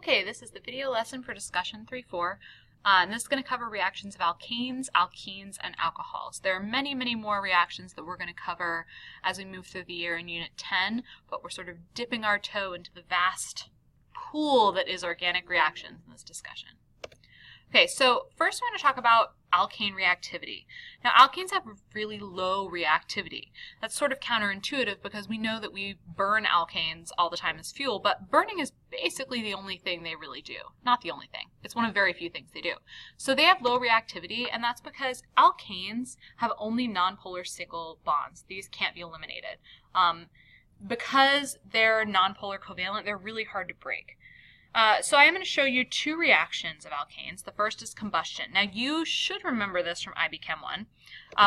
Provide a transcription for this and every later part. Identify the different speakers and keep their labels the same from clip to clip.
Speaker 1: Okay, this is the video lesson for discussion 3.4, and this is going to cover reactions of alkanes, alkenes, and alcohols. There are many, many more reactions that we're going to cover as we move through the year in Unit 10, but we're sort of dipping our toe into the vast pool that is organic reactions in this discussion. Okay, so first we're going to talk about alkane reactivity. Now, alkanes have really low reactivity. That's sort of counterintuitive because we know that we burn alkanes all the time as fuel, but burning is basically the only thing they really do. Not the only thing. It's one of very few things they do. So they have low reactivity, and that's because alkanes have only nonpolar single bonds. These can't be eliminated. Because they're nonpolar covalent, they're really hard to break. So I am going to show you two reactions of alkanes. The first is combustion. Now you should remember this from IB Chem 1.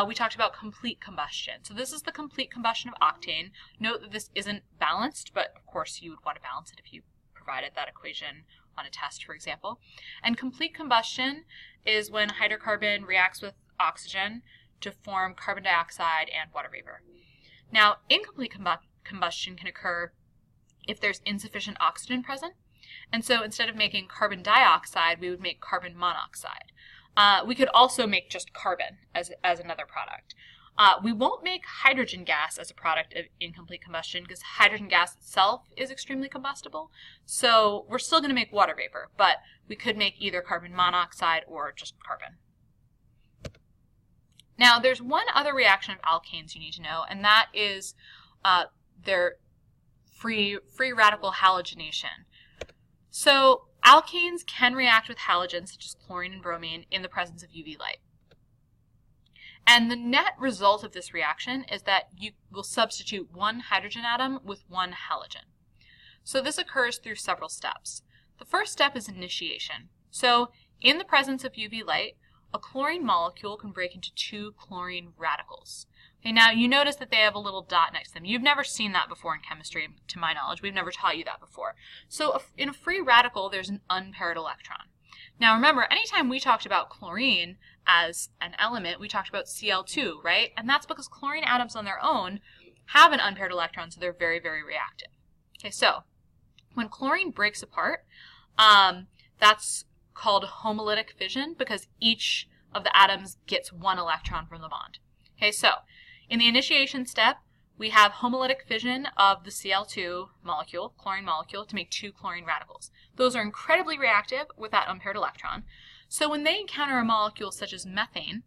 Speaker 1: We talked about complete combustion. So this is the complete combustion of octane. Note that this isn't balanced, but of course you would want to balance it if you provided that equation on a test, for example. And complete combustion is when hydrocarbon reacts with oxygen to form carbon dioxide and water vapor. Now, incomplete combustion can occur if there's insufficient oxygen present. And so instead of making carbon dioxide, we would make carbon monoxide. We could also make just carbon as another product. We won't make hydrogen gas as a product of incomplete combustion because hydrogen gas itself is extremely combustible. So we're still going to make water vapor, but we could make either carbon monoxide or just carbon. Now, there's one other reaction of alkanes you need to know, and that is their free radical halogenation. So alkanes can react with halogens such as chlorine and bromine in the presence of UV light. And the net result of this reaction is that you will substitute one hydrogen atom with one halogen. So this occurs through several steps. The first step is initiation. So in the presence of UV light, a chlorine molecule can break into two chlorine radicals. Okay, now you notice that they have a little dot next to them. You've never seen that before in chemistry, to my knowledge. We've never taught you that before. So in a free radical, there's an unpaired electron. Now remember, anytime we talked about chlorine as an element, we talked about Cl2, right? And that's because chlorine atoms on their own have an unpaired electron, so they're very, very reactive. Okay, so when chlorine breaks apart, that's called homolytic fission because each of the atoms gets one electron from the bond. Okay, so in the initiation step, we have homolytic fission of the Cl2 molecule, chlorine molecule, to make two chlorine radicals. Those are incredibly reactive with that unpaired electron. So when they encounter a molecule such as methane,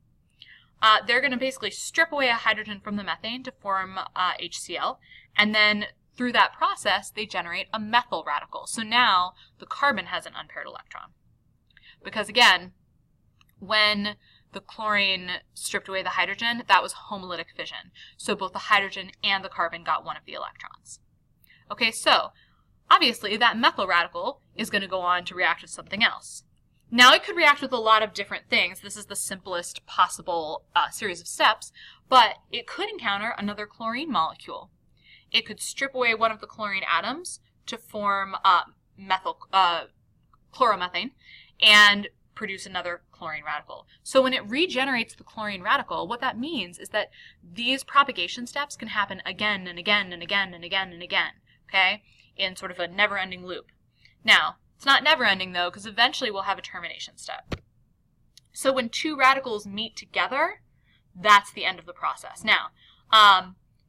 Speaker 1: they're going to basically strip away a hydrogen from the methane to form HCl, and then through that process, they generate a methyl radical. So now the carbon has an unpaired electron. Because again, when the chlorine stripped away the hydrogen, that was homolytic fission. So both the hydrogen and the carbon got one of the electrons. Okay, so obviously that methyl radical is going to go on to react with something else. Now it could react with a lot of different things. This is the simplest possible series of steps, but it could encounter another chlorine molecule. It could strip away one of the chlorine atoms to form chloromethane and produce another chlorine radical. So when it regenerates the chlorine radical, what that means is that these propagation steps can happen again and again and again and again and again, okay, in sort of a never-ending loop. Now, it's not never-ending though, because eventually we'll have a termination step. So when two radicals meet together, that's the end of the process. Now,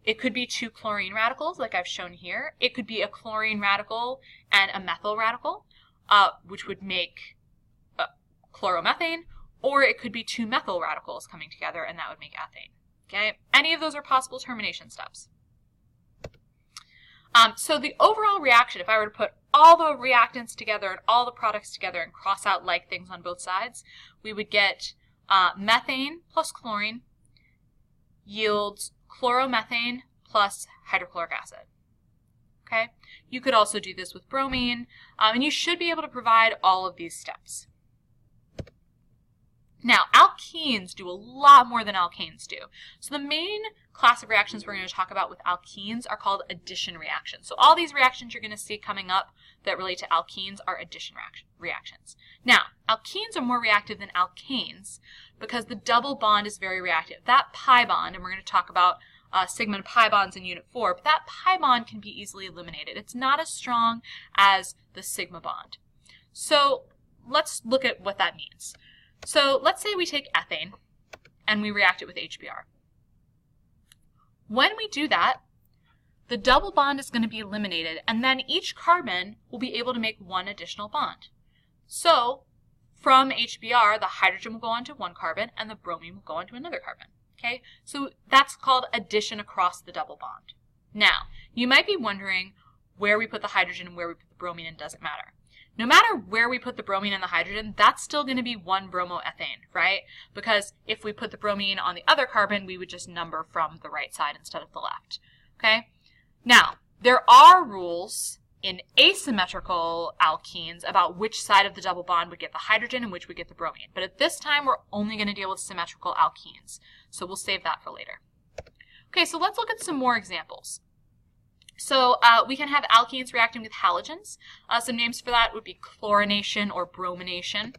Speaker 1: it could be two chlorine radicals, like I've shown here. It could be a chlorine radical and a methyl radical, which would make chloromethane, or it could be two methyl radicals coming together, and that would make ethane. Okay, any of those are possible termination steps. So the overall reaction, if I were to put all the reactants together and all the products together and cross out like things on both sides, we would get methane plus chlorine yields chloromethane plus hydrochloric acid. Okay, you could also do this with bromine, and you should be able to provide all of these steps. Now, alkenes do a lot more than alkanes do. So the main class of reactions we're going to talk about with alkenes are called addition reactions. So all these reactions you're going to see coming up that relate to alkenes are addition reactions. Now, alkenes are more reactive than alkanes because the double bond is very reactive. That pi bond, and we're going to talk about sigma and pi bonds in Unit 4, but that pi bond can be easily eliminated. It's not as strong as the sigma bond. So let's look at what that means. So let's say we take ethane and we react it with HBr. When we do that, the double bond is going to be eliminated, and then each carbon will be able to make one additional bond. So from HBr, the hydrogen will go onto one carbon and the bromine will go onto another carbon. Okay, so that's called addition across the double bond. Now, you might be wondering where we put the hydrogen and where we put the bromine, and it doesn't matter. No matter where we put the bromine and the hydrogen, that's still going to be one bromoethane, right? Because if we put the bromine on the other carbon, we would just number from the right side instead of the left. Okay? Now, there are rules in asymmetrical alkenes about which side of the double bond would get the hydrogen and which would get the bromine. But at this time, we're only going to deal with symmetrical alkenes. So we'll save that for later. Okay, so let's look at some more examples. So we can have alkenes reacting with halogens. Some names for that would be chlorination or bromination.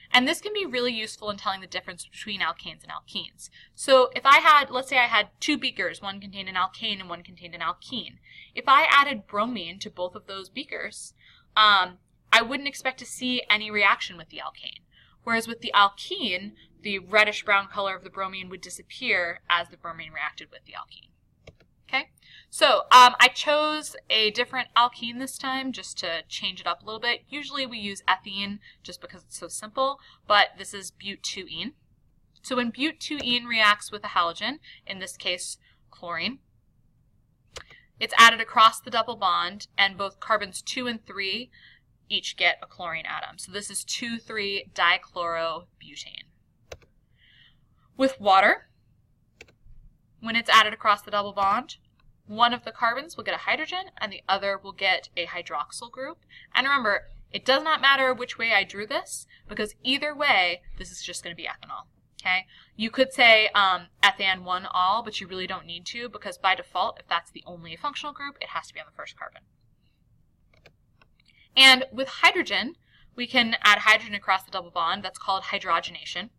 Speaker 1: And this can be really useful in telling the difference between alkanes and alkenes. So if I had, let's say I had two beakers, one contained an alkane and one contained an alkene. If I added bromine to both of those beakers, I wouldn't expect to see any reaction with the alkane. Whereas with the alkene, the reddish-brown color of the bromine would disappear as the bromine reacted with the alkene. Okay, so I chose a different alkene this time just to change it up a little bit. Usually we use ethene just because it's so simple, but this is but2-ene. So when but2-ene reacts with a halogen, in this case chlorine, it's added across the double bond, and both carbons 2 and 3 each get a chlorine atom. So this is 2,3-dichlorobutane. With water, when it's added across the double bond, one of the carbons will get a hydrogen and the other will get a hydroxyl group. And remember, it does not matter which way I drew this, because either way, this is just going to be ethanol. Okay? You could say ethane 1-all, but you really don't need to, because by default, if that's the only functional group, it has to be on the first carbon. And with hydrogen, we can add hydrogen across the double bond. That's called hydrogenation.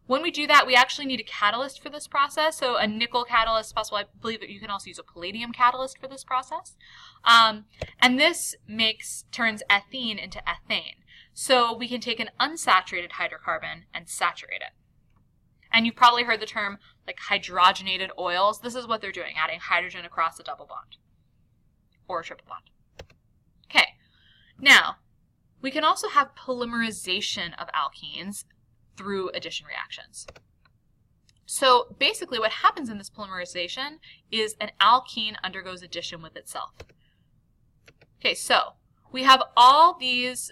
Speaker 1: When we do that, we actually need a catalyst for this process. So a nickel catalyst is possible. I believe that you can also use a palladium catalyst for this process. And this turns ethene into ethane. So we can take an unsaturated hydrocarbon and saturate it. And you've probably heard the term like hydrogenated oils. This is what they're doing, adding hydrogen across a double bond or a triple bond. Okay, now we can also have polymerization of alkenes through addition reactions. So basically what happens in this polymerization is an alkene undergoes addition with itself. Okay, so we have all these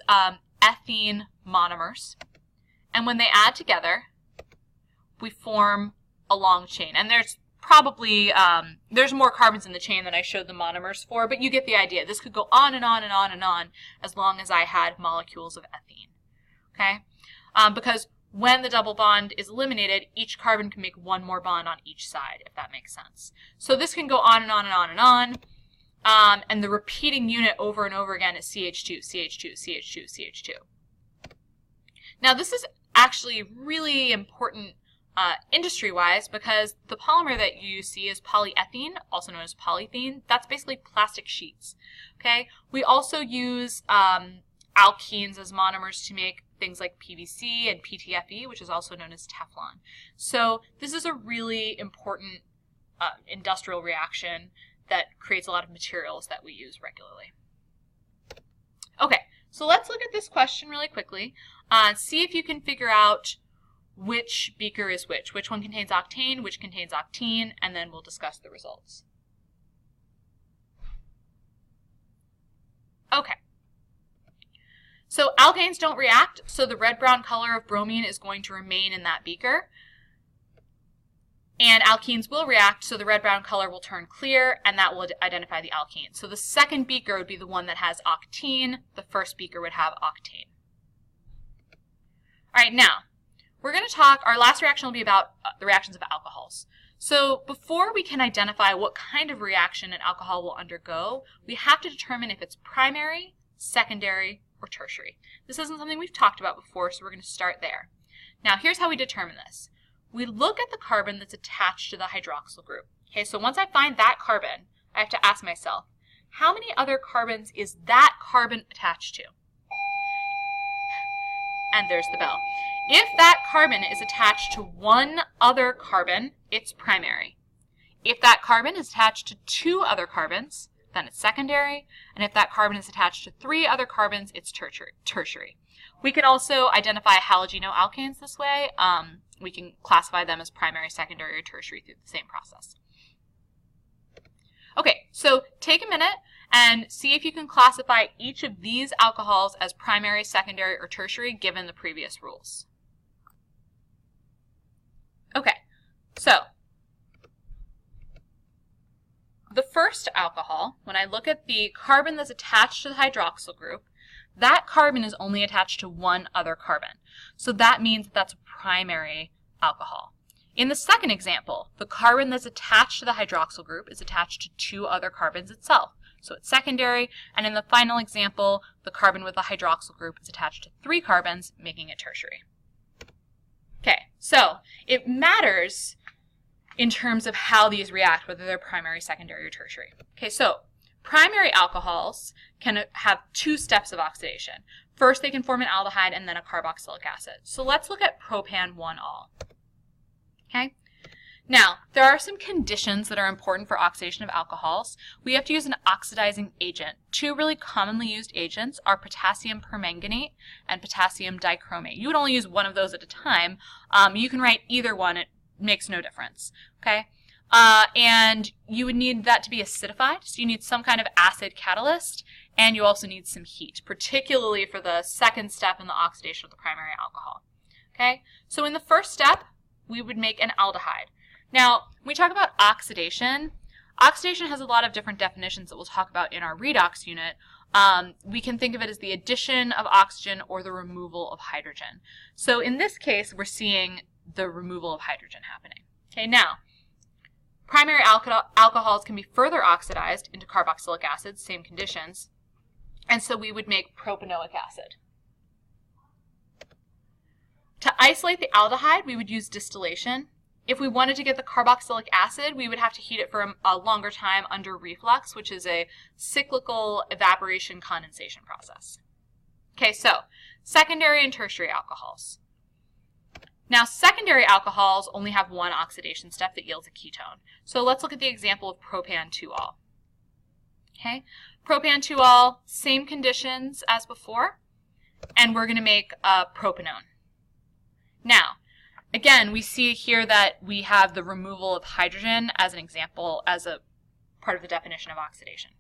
Speaker 1: ethene monomers, and when they add together, we form a long chain. And there's probably, there's more carbons in the chain than I showed the monomers for, but you get the idea. This could go on and on and on and on as long as I had molecules of ethene. Okay? Because when the double bond is eliminated, each carbon can make one more bond on each side, if that makes sense. So this can go on and on and on and on. And the repeating unit over and over again is CH2, CH2, CH2, CH2. Now this is actually really important industry-wise, because the polymer that you see is polyethylene, also known as polythene. That's basically plastic sheets. Okay. We also use alkenes as monomers to make things like PVC and PTFE, which is also known as Teflon. So this is a really important industrial reaction that creates a lot of materials that we use regularly. Okay, so let's look at this question really quickly. See if you can figure out which beaker is which one contains octane, which contains octene, and then we'll discuss the results. Okay. So alkanes don't react, so the red-brown color of bromine is going to remain in that beaker. And alkenes will react, so the red-brown color will turn clear, and that will identify the alkene. So the second beaker would be the one that has octene. The first beaker would have octane. All right, now, we're going to talk, our last reaction will be about the reactions of alcohols. So before we can identify what kind of reaction an alcohol will undergo, we have to determine if it's primary, secondary, or tertiary. This isn't something we've talked about before, so we're going to start there. Now, here's how we determine this. We look at the carbon that's attached to the hydroxyl group. Okay, so once I find that carbon, I have to ask myself, how many other carbons is that carbon attached to? and there's the bell. If that carbon is attached to one other carbon, it's primary. If that carbon is attached to two other carbons, then it's secondary. And if that carbon is attached to three other carbons, it's tertiary. We can also identify halogenoalkanes this way. We can classify them as primary, secondary, or tertiary through the same process. Okay, so take a minute and see if you can classify each of these alcohols as primary, secondary, or tertiary given the previous rules. Okay, so the first alcohol, when I look at the carbon that's attached to the hydroxyl group, that carbon is only attached to one other carbon. So that means that's a primary alcohol. In the second example, the carbon that's attached to the hydroxyl group is attached to two other carbons itself. So it's secondary. And in the final example, the carbon with the hydroxyl group is attached to three carbons, making it tertiary. Okay, so it matters in terms of how these react, whether they're primary, secondary, or tertiary. Okay, so primary alcohols can have two steps of oxidation. First, they can form an aldehyde and then a carboxylic acid. So let's look at propan-1-ol. Okay? Now, there are some conditions that are important for oxidation of alcohols. We have to use an oxidizing agent. Two really commonly used agents are potassium permanganate and potassium dichromate. You would only use one of those at a time. You can write either one. It makes no difference. Okay? And you would need that to be acidified, so you need some kind of acid catalyst, and you also need some heat, particularly for the second step in the oxidation of the primary alcohol. Okay? So in the first step, we would make an aldehyde. Now, when we talk about oxidation, oxidation has a lot of different definitions that we'll talk about in our redox unit. We can think of it as the addition of oxygen or the removal of hydrogen. So in this case, we're seeing the removal of hydrogen happening. Okay, now, primary alcohols can be further oxidized into carboxylic acid, same conditions, and so we would make propanoic acid. To isolate the aldehyde, we would use distillation. If we wanted to get the carboxylic acid, we would have to heat it for a longer time under reflux, which is a cyclical evaporation condensation process. Okay, so secondary and tertiary alcohols. Now, secondary alcohols only have one oxidation step that yields a ketone. So let's look at the example of propan-2-ol. Okay, propan-2-ol, same conditions as before, and we're going to make propanone. Now, again, we see here that we have the removal of hydrogen as an example, as a part of the definition of oxidation.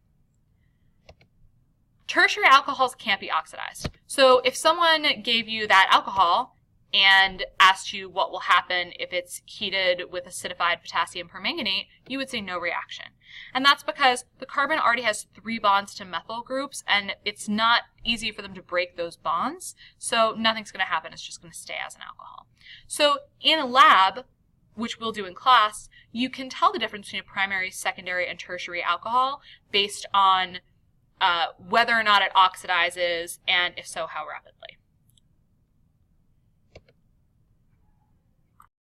Speaker 1: Tertiary alcohols can't be oxidized. So if someone gave you that alcohol and asked you what will happen if it's heated with acidified potassium permanganate, you would say no reaction. And that's because the carbon already has 3 bonds to methyl groups, and it's not easy for them to break those bonds, so nothing's going to happen. It's just going to stay as an alcohol. So in a lab, which we'll do in class, you can tell the difference between a primary, secondary, and tertiary alcohol based on whether or not it oxidizes, and if so, how rapidly.